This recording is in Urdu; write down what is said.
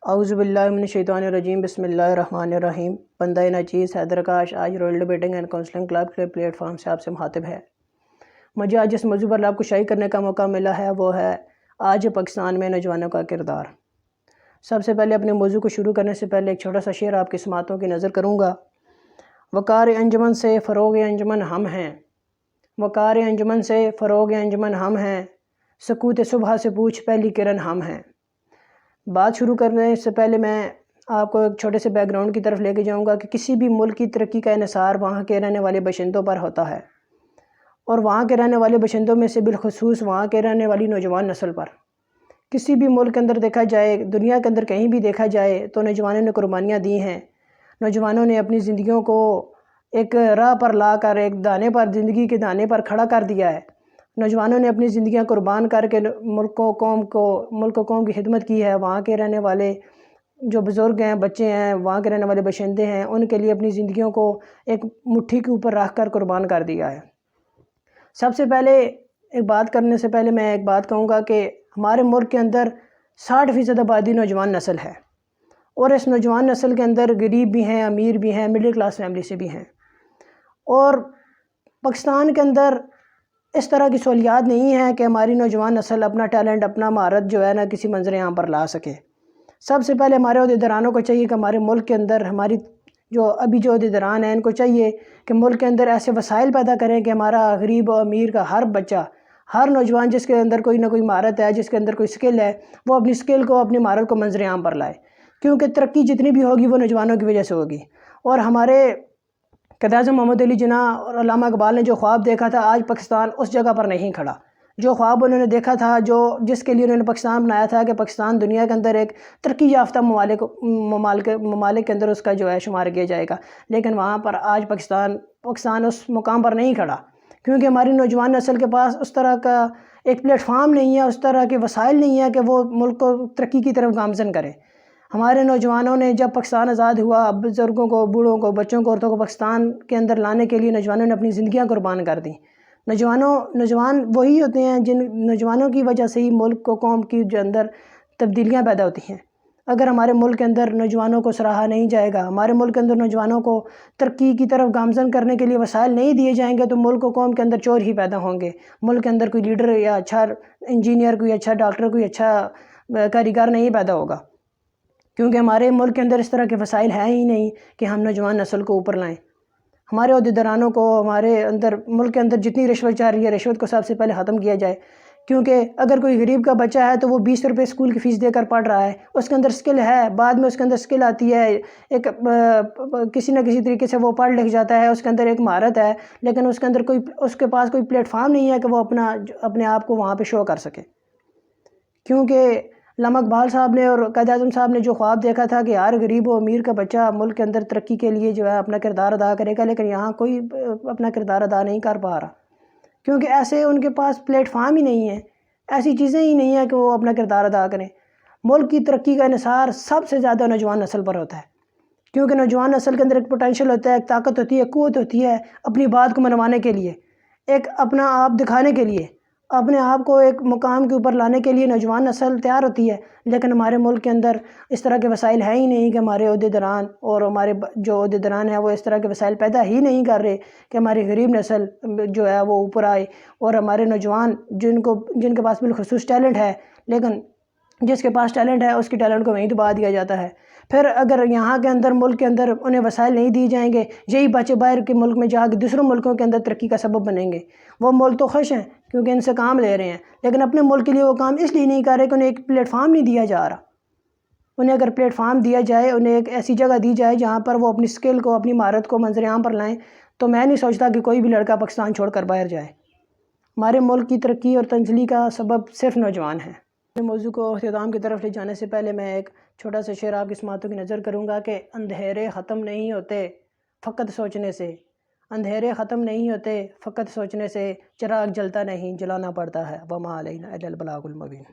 اعوذ باللہ من الشیطان الرجیم بسم اللہ الرحمن الرحیم۔ بندہ ناچیز حیدر آکاش آج royal debating and counselling club کے پلیٹ فارم سے آپ سے مخاطب ہے۔ مجھے آج جس موضوع پر آپ کو شائع کرنے کا موقع ملا ہے وہ ہے آج پاکستان میں نوجوانوں کا کردار۔ سب سے پہلے اپنے موضوع کو شروع کرنے سے پہلے ایک چھوٹا سا شعر آپ کی سماعتوں کی نظر کروں گا۔ وقار انجمن سے فروغ انجمن ہم ہیں، وقار انجمن سے فروغ انجمن ہم ہیں، سکوت صبح سے پوچھ پہلی کرن ہم ہیں۔ بات شروع کرنے سے پہلے میں آپ کو ایک چھوٹے سے بیک گراؤنڈ کی طرف لے کے جاؤں گا کہ کسی بھی ملک کی ترقی کا انحصار وہاں کے رہنے والے باشندوں پر ہوتا ہے، اور وہاں کے رہنے والے باشندوں میں سے بالخصوص وہاں کے رہنے والی نوجوان نسل پر۔ کسی بھی ملک کے اندر دیکھا جائے، دنیا کے اندر کہیں بھی دیکھا جائے تو نوجوانوں نے قربانیاں دی ہیں۔ نوجوانوں نے اپنی زندگیوں کو ایک راہ پر لا کر، ایک دانے پر، زندگی کے دانے پر کھڑا کر دیا ہے۔ نوجوانوں نے اپنی زندگیاں قربان کر کے ملک و قوم کی خدمت کی ہے۔ وہاں کے رہنے والے جو بزرگ ہیں، بچے ہیں، وہاں کے رہنے والے باشندے ہیں، ان کے لیے اپنی زندگیوں کو ایک مٹھی کے اوپر رکھ کر قربان کر دیا ہے۔ سب سے پہلے ایک بات کرنے سے پہلے میں ایک بات کہوں گا کہ ہمارے ملک کے اندر 60% آبادی نوجوان نسل ہے، اور اس نوجوان نسل کے اندر غریب بھی ہیں، امیر بھی ہیں، مڈل کلاس فیملی سے بھی ہیں۔ اور پاکستان کے اندر اس طرح کی سہولیات نہیں ہے کہ ہماری نوجوان نسل اپنا ٹیلنٹ، اپنا مہارت جو ہے نا کسی منظر عام پر لا سکے۔ سب سے پہلے ہمارے عہدیدارانوں کو چاہیے کہ ہمارے ملک کے اندر ہماری جو عہدیداران ہیں ان کو چاہیے کہ ملک کے اندر ایسے وسائل پیدا کریں کہ ہمارا غریب و امیر کا ہر بچہ، ہر نوجوان جس کے اندر کوئی نہ کوئی مہارت ہے، جس کے اندر کوئی سکل ہے، وہ اپنی سکل کو، اپنی مہارت کو منظر عام پر لائے، کیونکہ ترقی جتنی بھی ہوگی وہ نوجوانوں کی وجہ سے ہوگی۔ اور ہمارے قائد-اعظم محمد علی جناح اور علامہ اقبال نے جو خواب دیکھا تھا، آج پاکستان اس جگہ پر نہیں کھڑا۔ جو خواب انہوں نے دیکھا تھا، جس کے لیے انہوں نے پاکستان بنایا تھا کہ پاکستان دنیا کے اندر ایک ترقی یافتہ ممالک کے اندر اس کا جو ہے شمار کیا جائے گا، لیکن وہاں پر آج پاکستان اس مقام پر نہیں کھڑا، کیونکہ ہماری نوجوان نسل کے پاس اس طرح کا ایک پلیٹ فارم نہیں ہے، اس طرح کے وسائل نہیں ہے کہ وہ ملک کو ترقی کی طرف گامزن کرے۔ ہمارے نوجوانوں نے جب پاکستان آزاد ہوا، بزرگوں کو، بوڑھوں کو، بچوں کو، عورتوں کو پاکستان کے اندر لانے کے لیے نوجوانوں نے اپنی زندگیاں قربان کر دیں۔ نوجوان وہی ہوتے ہیں جن نوجوانوں کی وجہ سے ہی ملک و قوم کی جو اندر تبدیلیاں پیدا ہوتی ہیں۔ اگر ہمارے ملک کے اندر نوجوانوں کو سراہا نہیں جائے گا، ہمارے ملک کے اندر نوجوانوں کو ترقی کی طرف گامزن کرنے کے لیے وسائل نہیں دیے جائیں گے تو ملک و قوم کے اندر چور ہی پیدا ہوں گے۔ ملک کے اندر کوئی لیڈر یا اچھا انجینئر، کوئی اچھا ڈاکٹر، کوئی اچھا کاریگر نہیں پیدا ہوگا، کیونکہ ہمارے ملک کے اندر اس طرح کے وسائل ہیں ہی نہیں کہ ہم نوجوان نسل کو اوپر لائیں۔ ہمارے عہدیدارانوں کو، ہمارے ملک کے اندر جتنی رشوت چل رہی ہے، رشوت کو سب سے پہلے ختم کیا جائے، کیونکہ اگر کوئی غریب کا بچہ ہے تو وہ 20 روپے اسکول کی فیس دے کر پڑھ رہا ہے، اس کے اندر سکل ہے، بعد میں اس کے اندر سکل آتی ہے، ایک کسی نہ کسی طریقے سے وہ پڑھ لکھ جاتا ہے، اس کے اندر ایک مہارت ہے، لیکن اس کے پاس کوئی پلیٹ فارم نہیں ہے کہ وہ اپنے آپ کو وہاں پہ شو کر سکے۔ کیونکہ علامہ اقبال صاحب نے اور قائد اعظم صاحب نے جو خواب دیکھا تھا کہ ہر غریب و امیر کا بچہ ملک کے اندر ترقی کے لیے جو ہے اپنا کردار ادا کرے گا، لیکن یہاں کوئی اپنا کردار ادا نہیں کر پا رہا، کیونکہ ایسے ان کے پاس پلیٹ فارم ہی نہیں ہے، ایسی چیزیں ہی نہیں ہیں کہ وہ اپنا کردار ادا کریں۔ ملک کی ترقی کا انحصار سب سے زیادہ نوجوان نسل پر ہوتا ہے، کیونکہ نوجوان نسل کے اندر ایک پوٹینشل ہوتا ہے، ایک طاقت ہوتی ہے، قوت ہوتی ہے اپنی بات کو منوانے کے لیے، ایک اپنا آپ دکھانے کے لیے، اپنے آپ کو ایک مقام کے اوپر لانے کے لیے نوجوان نسل تیار ہوتی ہے۔ لیکن ہمارے ملک کے اندر اس طرح کے وسائل ہیں ہی نہیں کہ ہمارے عہدیداران اور ہمارے جو عہدیداران ہیں وہ اس طرح کے وسائل پیدا ہی نہیں کر رہے کہ ہماری غریب نسل جو ہے وہ اوپر آئے، اور ہمارے نوجوان جن کے پاس بالخصوص ٹیلنٹ ہے، لیکن جس کے پاس ٹیلنٹ ہے اس کی ٹیلنٹ کو وہیں دبا دیا جاتا ہے۔ پھر اگر یہاں کے اندر ملک کے اندر انہیں وسائل نہیں دی جائیں گے، یہی بچے باہر کے ملک میں جا کے دوسروں ملکوں کے اندر ترقی کا سبب بنیں گے۔ وہ ملک تو خوش ہیں کیونکہ ان سے کام لے رہے ہیں، لیکن اپنے ملک کے لیے وہ کام اس لیے نہیں کر رہے کہ انہیں ایک پلیٹ فارم نہیں دیا جا رہا۔ انہیں اگر پلیٹ فارم دیا جائے، انہیں ایک ایسی جگہ دی جائے جہاں پر وہ اپنی سکل کو، اپنی مہارت کو منظر عام پر لائیں، تو میں نہیں سوچتا کہ کوئی بھی لڑکا پاکستان چھوڑ کر باہر جائے۔ ہمارے ملک کی ترقی اور تنزلی کا سبب صرف نوجوان ہیں۔ موضوع کو اختتام کی طرف لے جانے سے پہلے میں ایک چھوٹا سا شعر آپ کی سماعتوں کی نظر کروں گا کہ اندھیرے ختم نہیں ہوتے فقط سوچنے سے، اندھیرے ختم نہیں ہوتے فقط سوچنے سے، چراغ جلتا نہیں جلانا پڑتا ہے، وما علینا الا البلاغ المبین۔